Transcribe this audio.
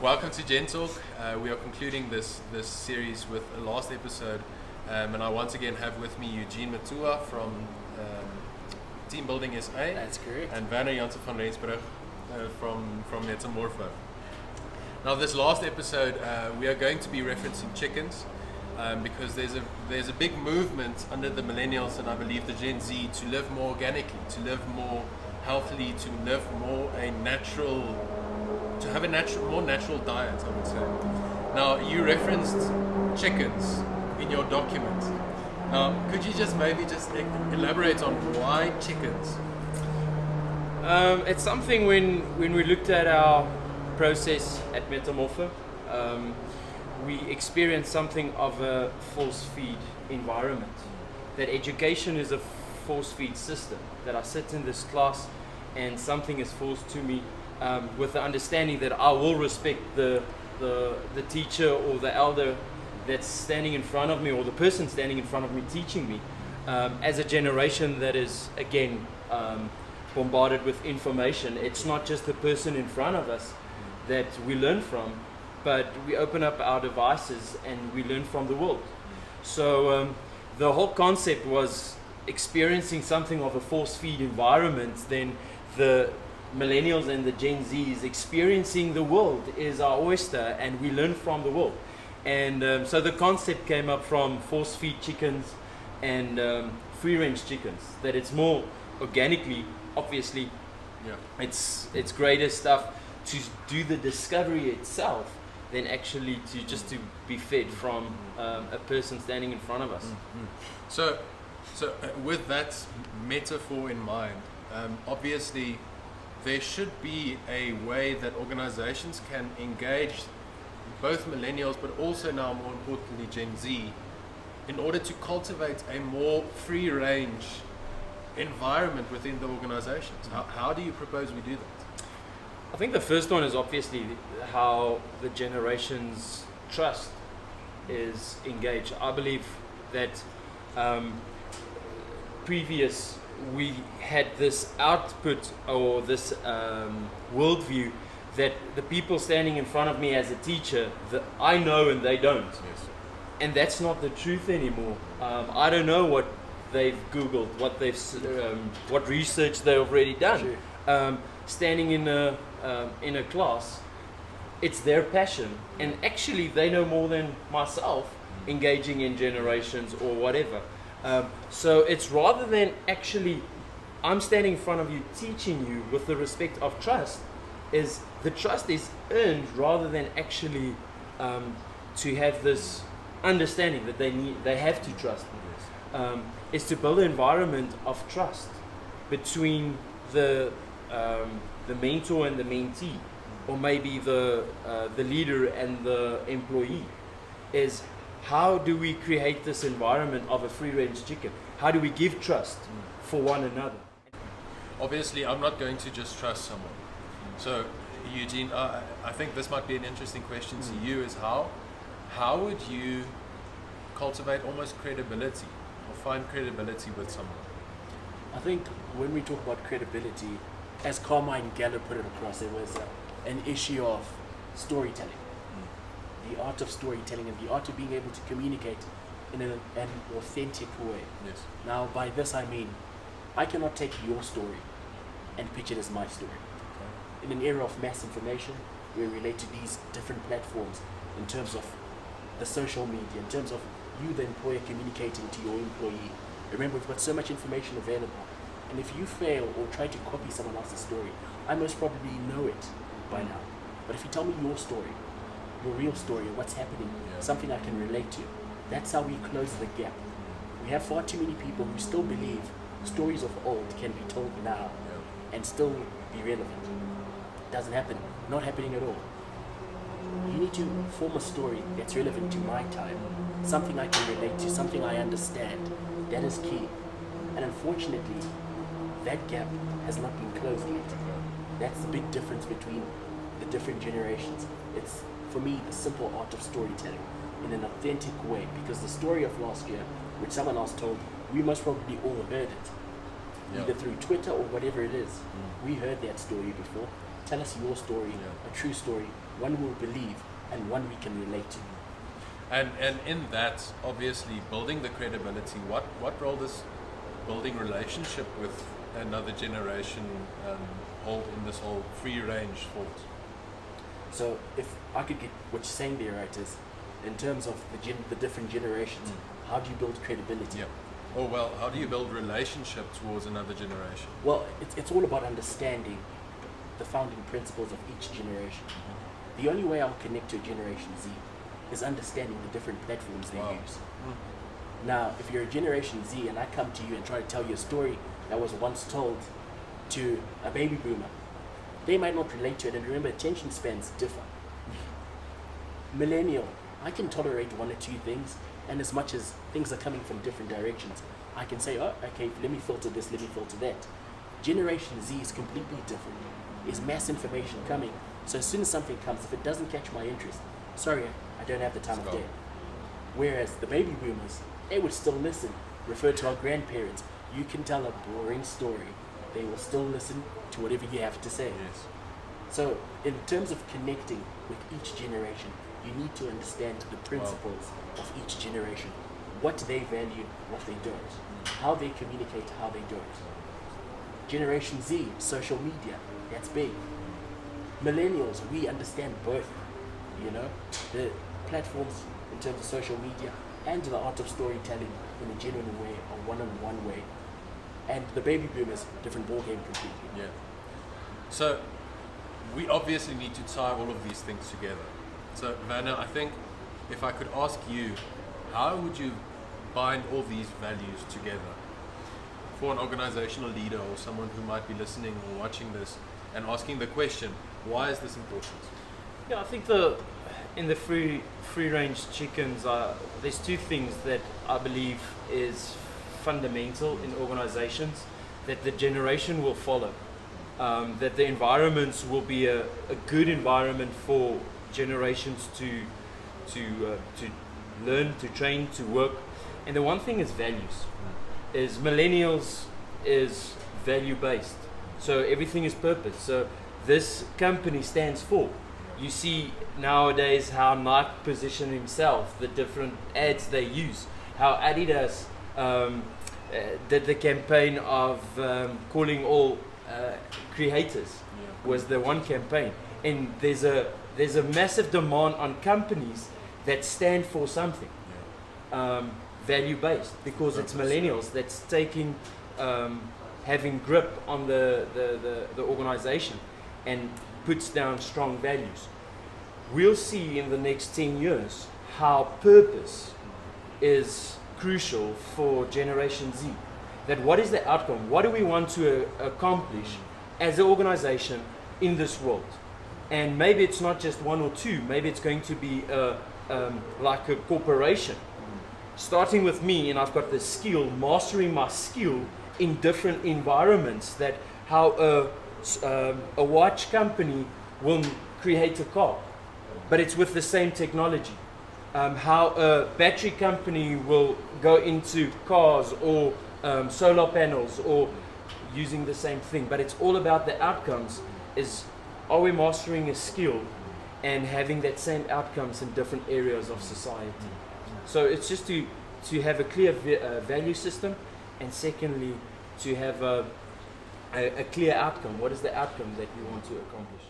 Welcome to GenTalk. We are concluding this series with the last episode, and I once again have with me Eugene Matua from Team Building SA. That's correct. And Werner Janssen van Rensburg from Metamorpho. Now, this last episode, we are going to be referencing chickens because there's a big movement under the millennials and I believe the Gen Z to live more organically, to live more healthily, to live more to have a more natural diet, I would say. Now, you referenced chickens in your document. Now, could you just elaborate on why chickens? It's something when we looked at our process at Metamorpho, we experienced something of a force feed environment. That education is a force feed system. That I sit in this class and something is forced to me. With the understanding that I will respect the teacher or the elder that's standing in front of me, or the person standing in front of me teaching me, as a generation that is again bombarded with information. It's not just the person in front of us that we learn from, but we open up our devices and we learn from the world. So the whole concept was experiencing something of a force feed environment. Then the millennials and the Gen Zs experiencing the world is our oyster, and we learn from the world. And so the concept came up from force feed chickens and free range chickens, that it's more organically, obviously. Yeah. It's greater stuff to do the discovery itself than actually to be fed from a person standing in front of us. Mm-hmm. So with that metaphor in mind, obviously there should be a way that organizations can engage both millennials, but also now more importantly Gen Z, in order to cultivate a more free range environment within the organizations. How do you propose we do that? I think the first one is obviously how the generation's trust is engaged. I believe that previous we had this output or this worldview that the people standing in front of me as a teacher, that I know and they don't. Yes. And that's not the truth anymore. I don't know what they've Googled, what research they've already done. Standing in a class, it's their passion, and actually they know more than myself engaging in generations or whatever. So it's rather than actually I'm standing in front of you teaching you with the respect of trust, is the trust is earned rather than actually to have this understanding that they have to trust me. Is to build an environment of trust between the mentor and the mentee, or maybe the leader and the employee. Is how do we create this environment of a free-range chicken? How do we give trust for one another? Obviously, I'm not going to just trust someone. So, Eugene, I think this might be an interesting question to you, is how would you cultivate almost credibility or find credibility with someone? I think when we talk about credibility, as Carmine Gallup put it across, there was an issue of storytelling. The art of storytelling and the art of being able to communicate in an authentic way. Yes. Now, by this I mean, I cannot take your story and pitch it as my story. Okay. In an era of mass information, we relate to these different platforms in terms of the social media, in terms of you, the employer, communicating to your employee. Remember, we've got so much information available. And if you fail or try to copy someone else's story, I most probably know it by now. But if you tell me your story, your real story, what's happening, something I can relate to, that's how we close the gap. We have far too many people who still believe stories of old can be told now and still be relevant. Doesn't happen. Not happening at all. You need to form a story that's relevant to my time, something I can relate to, something I understand. That is key. And unfortunately, that gap has not been closed yet. That's the big difference between the different generations. It's, for me, the simple art of storytelling in an authentic way, because the story of last year, which someone else told, we most probably all heard it. Yeah. either through Twitter or whatever it is. We heard that story before. Tell us your story, Yeah. a true story, one we'll believe and one we can relate to. And in that, obviously, building the credibility, what role does building relationship with another generation hold in this whole free range thought? So if I could get what you're saying there, right, is in terms of the different generations, how do you build credibility? Yeah. Or well, how do you build relationship towards another generation? Well, it's all about understanding the founding principles of each generation. The only way I'll connect to a Generation Z is understanding the different platforms they Wow. use. Now, if you're a Generation Z and I come to you and try to tell you a story that was once told to a baby boomer, they might not relate to it. And remember, attention spans differ. Millennial, I can tolerate one or two things, and as much as things are coming from different directions, I can say, oh, okay, let me filter this, let me filter that. Generation Z is completely different. There's mass information coming, so as soon as something comes, if it doesn't catch my interest, sorry, I don't have the time Let's of go. day. Whereas the baby boomers, they would still listen. Refer to our grandparents. You can tell a boring story. They will still listen to whatever you have to say. Yes. So in terms of connecting with each generation, you need to understand the principles of each generation. What they value, what they don't. How they communicate, how they don't. Generation Z, social media, that's big. Millennials, we understand both, you know, the platforms in terms of social media and the art of storytelling in a genuine way, a one-on-one way. And the baby boomers, different ballgame completely. Yeah. So we obviously need to tie all of these things together. So Vanna, I think if I could ask you, how would you bind all these values together for an organizational leader or someone who might be listening or watching this and asking the question, why is this important? Yeah, I think in the free range chickens, there's two things that I believe is fundamental in organizations that the generation will follow. That the environments will be a good environment for generations to learn, to train, to work. And the one thing is values. Is millennials is value based. So everything is purpose. So this company stands for. You see nowadays how Nike position himself, the different ads they use, how Adidas did the campaign of calling all creators was the one campaign. And there's a massive demand on companies that stand for something. Value based, because it's millennials that's taking having grip on the organization and puts down strong values. We'll see in the next 10 years how purpose is crucial for Generation Z. That what is the outcome? What do we want to accomplish as an organization in this world? And maybe it's not just one or two, maybe it's going to be like a corporation. Starting with me, and I've got the skill, mastering my skill in different environments, that how a watch company will create a car, but it's with the same technology. How a battery company will go into cars or solar panels or using the same thing, but it's all about the outcomes. Are we mastering a skill and having that same outcomes in different areas of society? So it's just to have a clear value system, and secondly, to have a clear outcome. What is the outcome that you want to accomplish?